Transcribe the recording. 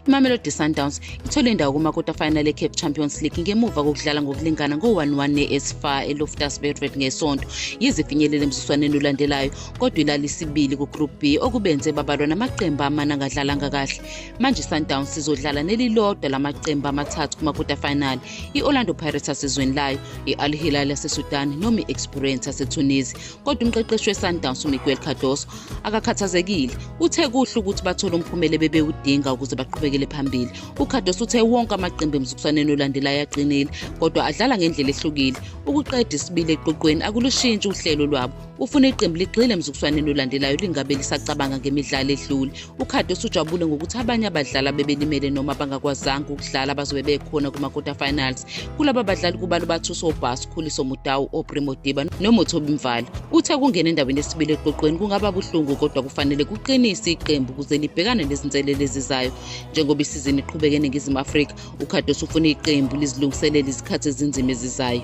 iMamelodi Sundowns ithole indawo kuma-quarter final eCape Champions League ngemuva kokudlala ngokulingana ngo-1-1 ne-AS FAR eLoftus Veterans ngesonto, yize ifinyelele emzuzwaneni olandelayo kodwa ilala isibili kuGroup B okubenze babalwa namaqembu amane angadlalanga kahle. Manje iSundowns izodlala nelilodwa lamaqembu amathathu kuma-quarter final, i-Orlando Pirates asezweni layo, i-Al Hilal yaseSudan noma i-Esperance yaseTunisia. Kodwa umqeqeshi weSundowns uMiguel Cardoso akakhathazekile, uthe kuhle ukuthi bathole umphumela bebewudinga ukuze baqhubekele phambili. UCardoso uthe wonke amaqembu emzukwaneni olandelayo aqinile kodwa adlala ngendlela ehlukile. Ukuqeda isibili eqoqweni akulushintsha uhlelo lwabo, ufuna iqembu ligxile emzukwaneni olandelayo lingabe lisacabanga ngemidlalo edlule. uCardoso ujabule ngokuthi abanye abadlali bebelimele noma bangakwazanga ukudlala bazobe bekhona kuma-quarter finals. Kulaba badlali kubalwa baThuso Bhaso, Khuliso Mudau, Aubrey Modiba noMothobi Mvala. Uthe kungena endaweni yesibili eqoqweni kungaba buhlungu kodwa kufanele kuqinise iqembu ukuze libhekane nezinselele ezizayo. Njengoba isizini iqhubeka eNingizimu Afrika, uCardoso ufuna iqembu lizilungiselele izikhathi ezinzima ezizayo.